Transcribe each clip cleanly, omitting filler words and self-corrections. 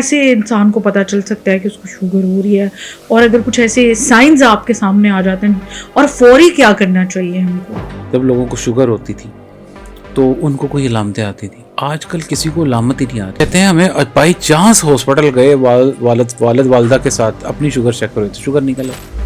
کیسے انسان کو پتہ چل سکتا ہے کہ اس کو شوگر ہو رہی ہے، اور اگر کچھ ایسے سائنز آپ کے سامنے آ جاتے ہیں، اور فوری کیا کرنا چاہیے ہم کو؟ جب لوگوں کو شوگر ہوتی تھی تو ان کو کوئی علامتیں آتی تھی، آج کل کسی کو علامت ہی نہیں آتی. کہتے ہیں ہمیں بائی چانس ہاسپٹل گئے والد والدہ کے ساتھ اپنی شوگر چیک کرو تو شوگر نکل آئی.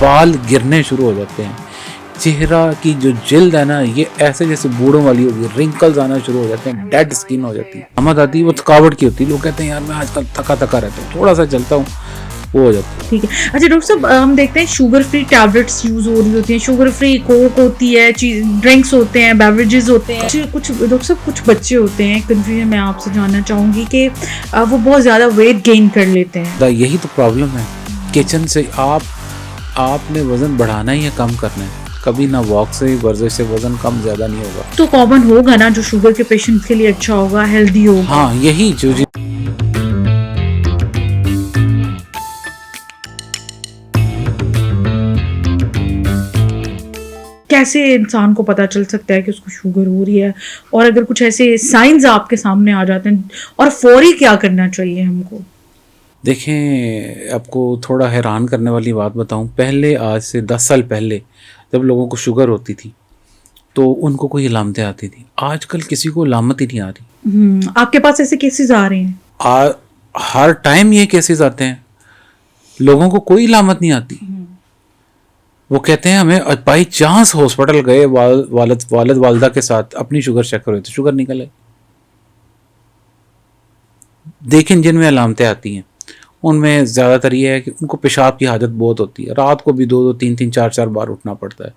بال گرنے شروع ہو جاتے ہیں، چہرہ کی جو جلد ہے نا یہ ایسے جیسے بوڑھوں والی ہوگی، رنکلز آنا شروع ہو جاتے ہیں، ڈیڈ سکن ہو جاتی ہے. آمد آتی ہے وہ تھکاوٹ کی ہوتی ہے، لوگ کہتے ہیں یار میں آج کل تھکا رہتا ہوں، تھوڑا سا چلتا ہوں وہ ہو جاتا ہے. ٹھیک ہے. اچھا ڈاکٹر صاحب، ہم دیکھتے ہیں شوگر فری ٹیبلٹس یوز ہو رہی ہوتی ہیں، شوگر فری کوک ہوتی ہے، ڈرنکس ہوتے ہیں، بیوریجز ہوتے ہیں. کچھ ڈاکٹر صاحب کچھ بچے ہوتے ہیں، کنفیوژن میں آپ سے جاننا چاہوں گی کہ وہ بہت زیادہ ویٹ گین کر لیتے ہیں. یہی تو پرابلم ہے. کچن سے آپ نے وزن بڑھانا ہی ہے کم کرنا ہے، کبھی نہ واک سے ورزش سے وزن کم زیادہ نہیں ہوگا. تو کامن ہوگا نا جو شوگر کے پیشنٹ کے لیے اچھا ہوگا، ہیلدی ہوگا. ہاں یہی جو کیسے انسان کو پتہ چل سکتا ہے کہ اس کو شوگر ہو رہی ہے، اور اگر کچھ ایسے سائنز آپ کے سامنے آ جاتے ہیں، اور فوری کیا کرنا چاہیے ہم کو؟ دیکھیں آپ کو تھوڑا حیران کرنے والی بات بتاؤں. پہلے آج سے 10 سال پہلے جب لوگوں کو شوگر ہوتی تھی تو ان کو کوئی علامتیں آتی تھی، آج کل کسی کو علامت ہی نہیں آ رہی. آپ کے پاس ایسے کیسز آ رہے ہیں؟ ہر ٹائم یہ کیسز آتے ہیں، لوگوں کو کوئی علامت نہیں آتی. وہ کہتے ہیں ہمیں بائی چانس ہاسپٹل گئے والد والدہ کے ساتھ اپنی شوگر چیک کرو تو شوگر نکل آئی. دیکھیں جن میں علامتیں آتی ہیں ان میں زیادہ تر یہ ہے کہ ان کو پیشاب کی حاجت بہت ہوتی ہے، رات کو بھی 2 3 4 بار اٹھنا پڑتا ہے،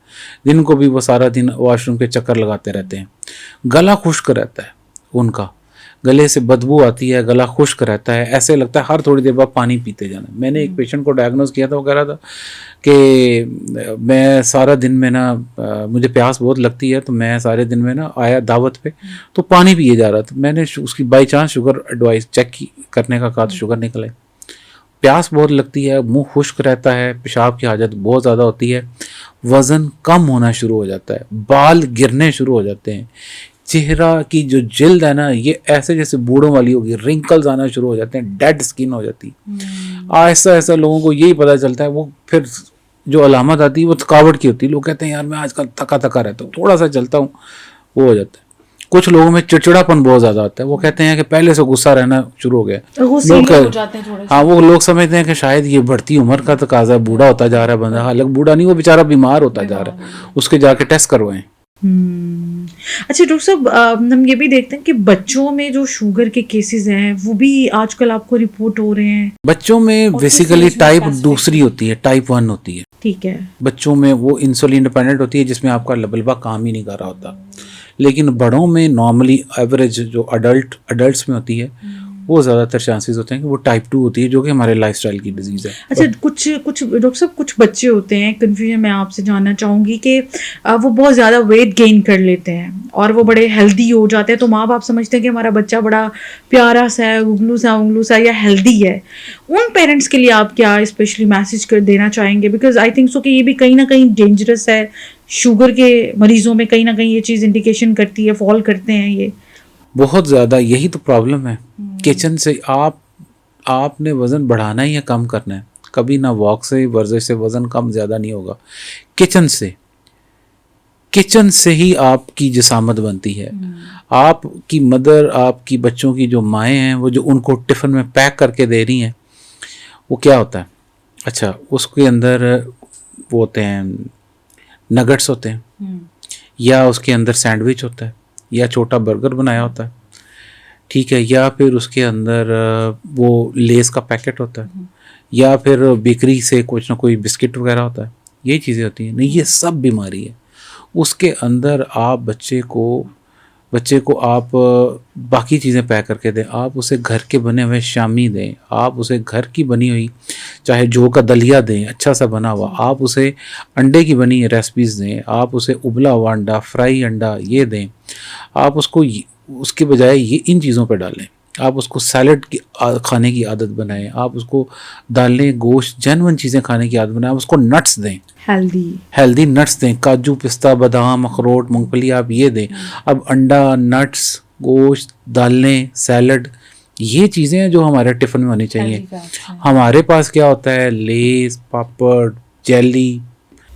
دن کو بھی وہ سارا دن واش روم کے چکر لگاتے رہتے ہیں. گلا خشک رہتا ہے، ان کا گلے سے بدبو آتی ہے، گلا خشک رہتا ہے، ایسے لگتا ہے ہر تھوڑی دیر بعد پانی پیتے جانا. میں نے ایک پیشنٹ کو ڈائگنوز کیا تھا، وہ کہہ رہا تھا کہ میں سارا دن میں نا مجھے پیاس بہت لگتی ہے تو میں سارے دن میں نا آیا دعوت پہ تو پانی پیے جا رہا تھا. میں نے اس کی by chance sugar advise check کرنے کا کہا تو شوگر نکل آئی. پیاس بہت لگتی ہے، منہ خشک رہتا ہے، پیشاب کی حاجت بہت زیادہ ہوتی ہے، وزن کم ہونا شروع ہو جاتا ہے، بال گرنے شروع ہو جاتے ہیں، چہرہ کی جو جلد ہے نا یہ ایسے جیسے بوڑھوں والی ہوگی، رنکلز آنا شروع ہو جاتے ہیں، ڈیڈ سکن ہو جاتی ہے. آہستہ آہستہ لوگوں کو یہی پتہ چلتا ہے، وہ پھر جو علامت آتی ہے وہ تھکاوٹ کی ہوتی ہے. لوگ کہتے ہیں یار میں آج کل تھکا رہتا ہوں، تھوڑا سا چلتا ہوں وہ ہو جاتا ہے. کچھ لوگوں میں چڑچڑاپن بہت زیادہ آتا ہے، وہ کہتے ہیں کہ پہلے سے غصہ رہنا شروع ہو گیا. وہ لوگ سمجھتے ہیں کہ شاید یہ بڑھتی عمر کا تقاضا ہے، بوڑھا ہوتا جا رہا ہے بندہ. حالانکہ بوڑھا نہیں، وہ بیچارہ بیمار ہوتا جا رہا ہے، اس کے جا کے ٹیسٹ کروائیں. اچھا ڈاکٹر صاحب، ہم یہ بھی دیکھتے ہیں کہ بچوں میں جو شوگر کے کیسز ہیں وہ بھی آج کل آپ کو رپورٹ ہو رہے ہیں. بچوں میں بیسیکلی ٹائپ دوسری ہوتی ہے، ٹائپ 1 ہوتی ہے. ٹھیک ہے. بچوں میں وہ انسولین ڈیپینڈنٹ ہوتی ہے جس میں آپ کا لبلبہ کام ہی نہیں کر رہا ہوتا. لیکن بڑوں میں نارملی ایوریج جو اڈلٹس میں ہوتی ہے وہ زیادہ تر چانسز ہوتے ہیں کہ وہ ٹائپ 2 ہوتی ہے، جو کہ ہمارے لائف سٹائل کی ڈیزیز ہے. اچھا کچھ ڈاکٹر صاحب کچھ بچے ہوتے ہیں، کنفیوژن میں آپ سے جاننا چاہوں گی کہ وہ بہت زیادہ ویٹ گین کر لیتے ہیں اور وہ بڑے ہیلدی ہو جاتے ہیں، تو ماں باپ سمجھتے ہیں کہ ہمارا بچہ بڑا پیارا سا ہے، اگلو سا یا ہیلدی ہے. ان پیرنٹس کے لیے آپ کیا اسپیشلی میسج کر دینا چاہیں گے؟ بیکاز آئی تھنک سو کہ یہ بھی کہیں نہ کہیں ڈینجرس ہے. شوگر کے مریضوں میں کہیں نہ کہیں یہ چیز انڈیکیشن کرتی ہے، فال کرتے ہیں یہ بہت زیادہ. یہی تو پرابلم ہے. کچن سے آپ نے وزن بڑھانا ہی ہے کم کرنا ہے، کبھی نہ واک سے ورزش سے وزن کم زیادہ نہیں ہوگا. کچن سے ہی آپ کی جسامت بنتی ہے. آپ کی مدر، آپ کی بچوں کی جو مائیں ہیں، وہ جو ان کو ٹفن میں پیک کر کے دے رہی ہیں، وہ کیا ہوتا ہے؟ اچھا اس کے اندر وہ ہوتے ہیں نگٹس ہوتے ہیں، یا اس کے اندر سینڈوچ ہوتا ہے، یا چھوٹا برگر بنایا ہوتا ہے، ٹھیک ہے، یا پھر اس کے اندر وہ لیز کا پیکٹ ہوتا ہے، یا پھر بیکری سے کچھ نہ کوئی بسکٹ وغیرہ ہوتا ہے. یہ چیزیں ہوتی ہیں. نہیں، یہ سب بیماری ہے. اس کے اندر آپ بچے کو آپ باقی چیزیں پیک کر کے دیں. آپ اسے گھر کے بنے ہوئے شامی دیں، آپ اسے گھر کی بنی ہوئی چاہے جو کا دلیا دیں اچھا سا بنا ہوا، آپ اسے انڈے کی بنی ریسپیز دیں، آپ اسے ابلا ہوا انڈا، فرائی انڈا یہ دیں. آپ اس کو اس کے بجائے یہ ان چیزوں پہ ڈالیں. آپ اس کو سیلڈ کی کھانے کی عادت بنائیں, آپ اس کو دالیں گوشت جینون چیزیں کھانے کی عادت بنائیں, آپ اس کو نٹس دیں, ہیلدی نٹس دیں, کاجو پستہ بادام اخروٹ مونگ پھلی آپ یہ دیں. اب انڈا نٹس گوشت دالیں سیلڈ یہ چیزیں جو ہمارے ٹفن میں ہونی چاہیے. ہمارے پاس کیا ہوتا ہے لیز پاپڑ جیلی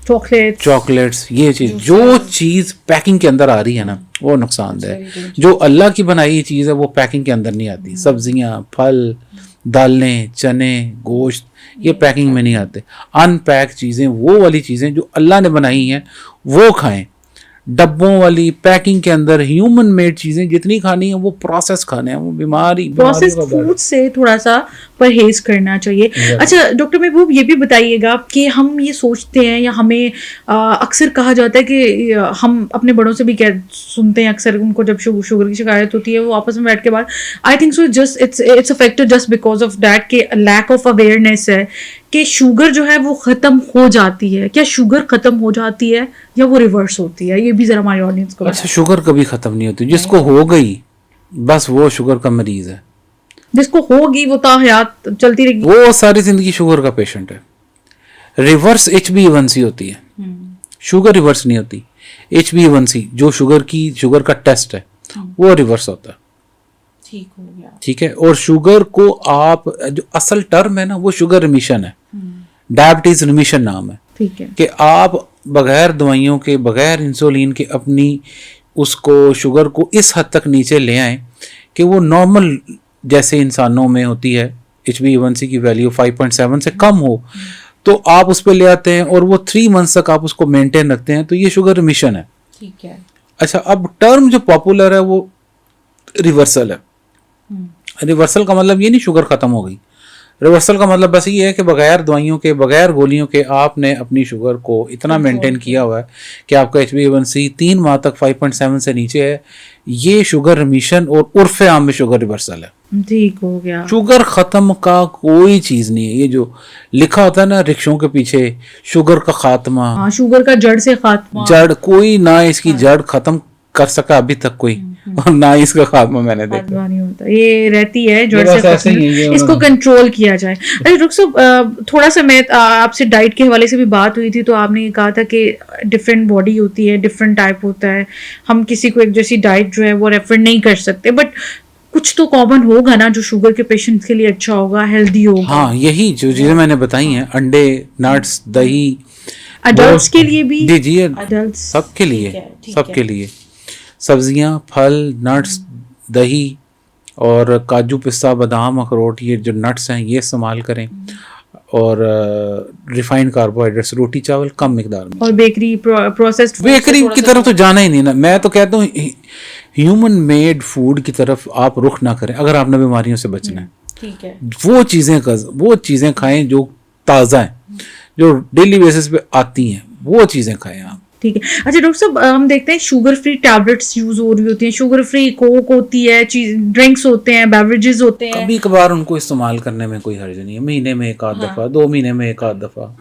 چاکلیٹس یہ چیز جو چیز پیکنگ کے اندر آ رہی ہے نا وہ نقصان دہ ہے. جو اللہ کی بنائی چیز ہے وہ پیکنگ کے اندر نہیں آتی. سبزیاں پھل دالیں چنے گوشت یہ پیکنگ میں نہیں آتے. ان پیک چیزیں وہ والی چیزیں جو اللہ نے بنائی ہیں وہ کھائیں. ڈبوں والی پیکنگ کے اندر ہیومن میڈ چیزیں جتنی کھانی ہیں وہ پروسیس کھانے ہیں, وہ پروسیس فوڈ سے تھوڑا سا پرہیز کرنا چاہیے. اچھا ڈاکٹر محبوب یہ بھی بتائیے گا کہ ہم یہ سوچتے ہیں یا ہمیں اکثر کہا جاتا ہے کہ ہم اپنے بڑوں سے بھی سنتے ہیں اکثر ان کو جب شوگر کی شکایت ہوتی ہے وہ آپس میں بیٹھ کے بعد I think so just it's affected just because of that کہ لیک آف اویئرنیس ہے کہ شوگر جو ہے وہ ختم ہو جاتی ہے. کیا شوگر ختم ہو جاتی ہے یا وہ ریورس ہوتی ہے؟ یہ بھی ذرا ہماری آڈینس کو. اچھا شوگر کبھی ختم نہیں ہوتی, جس کو ہو گئی بس وہ شوگر کا مریض ہے. جس کو ہوگی وہ تا حیات چلتی رہے گی, وہ ساری زندگی شوگر کا پیشنٹ ہے. ریورس HbA1c ہوتی ہے, شوگر ریورس نہیں ہوتی. HbA1c جو شوگر کا ٹیسٹ ہے وہ ریورس ہوتا ہے. ٹھیک ہے. اور شوگر کو آپ جو اصل ٹرم ہے نا وہ شوگر ریمیشن ہے, ڈائبٹیز ریمیشن نام ہے. ٹھیک ہے کہ آپ بغیر دوائیوں کے بغیر انسولین کے اپنی اس کو شوگر کو اس حد تک نیچے لے آئیں کہ وہ نارمل جیسے انسانوں میں ہوتی ہے HbA1c کی ویلیو 5.7 سے کم ہو تو آپ اس پہ لے آتے ہیں اور وہ 3 months تک آپ اس کو مینٹین رکھتے ہیں تو یہ شوگر ریمیشن ہے. ٹھیک ہے. اچھا اب ٹرم جو پاپولر ہے وہ ریورسل ہے. ریورسل کا مطلب یہ نہیں شوگر ختم ہو گئی. ریورسل کا مطلب بس یہ ہے کہ بغیر دوائیوں کے بغیر گولیوں کے آپ نے اپنی شوگر کو اتنا مینٹین کیا ہوا ہے کہ آپ کا HbA1c 3 ماہ تک 5.7 سے نیچے ہے. یہ شوگر ریمیشن اور عرف عام میں شوگر ریورسل ہے. ٹھیک ہو گیا. شوگر ختم کا کوئی چیز نہیں ہے. یہ جو لکھا ہوتا ہے نا رکشوں کے پیچھے شوگر کا خاتمہ, شوگر کا جڑ سے خاتمہ, جڑ کوئی نہ اس کی جڑ ختم کر سکا ابھی تک کوئی, اور نہ اس کا خاتمہ میں نے دیکھا. نہیں ہوتا, یہ رہتی ہے جڑ سے, اس کو کنٹرول کیا جائے. اچھا ڈاکٹر صاحب تھوڑا سا میں آپ سے ڈائٹ کے حوالے سے بھی بات ہوئی تھی تو آپ نے یہ کہا تھا کہ ڈفرینٹ باڈی ہوتی ہے, ڈفرینٹ ٹائپ ہوتا ہے, ہم کسی کو ایک جیسی ڈائٹ جو ہے وہ ریفر نہیں کر سکتے, بٹ کچھ تو کامن ہوگا نا جو شوگر کے پیشنٹ کے لیے اچھا ہوگا, ہیلدی ہوگا. ہاں یہی جو چیزیں میں نے بتائی ہیں, انڈے نٹس دہی, اڈلٹس کے لیے بھی, جی سب کے لیے, سب کے لیے سبزیاں پھل نٹس دہی اور کاجو پستہ بادام اخروٹ یہ جو نٹس ہیں یہ استعمال کریں, اور ریفائنڈ کاربوہائیڈریٹس روٹی چاول کم مقدار میں, اور بیکری پروسیسڈ بیکری کی طرف تو جانا ہی نہیں نا. میں تو کہتا ہوں ہیومن میڈ فوڈ کی طرف آپ رخ نہ کریں اگر آپ نے بیماریوں سے بچنا ہے. ٹھیک ہے. وہ چیزیں کھائیں جو تازہ ہیں, جو ڈیلی بیسس پہ آتی ہیں, وہ چیزیں کھائیں آپ. ٹھیک ہے. اچھا ڈاکٹر صاحب ہم دیکھتے ہیں شوگر فری ٹیبلٹس یوز ہو رہی ہوتی ہیں, شوگر فری کوک ہوتی ہے, ڈرنکس ہوتے ہیں, بیوریجز ہوتے ہیں. کبھی کبھار ان کو استعمال کرنے میں کوئی حرج نہیں ہے, مہینے میں 1 آدھ دفعہ 2 مہینے میں 1 آدھ دفعہ.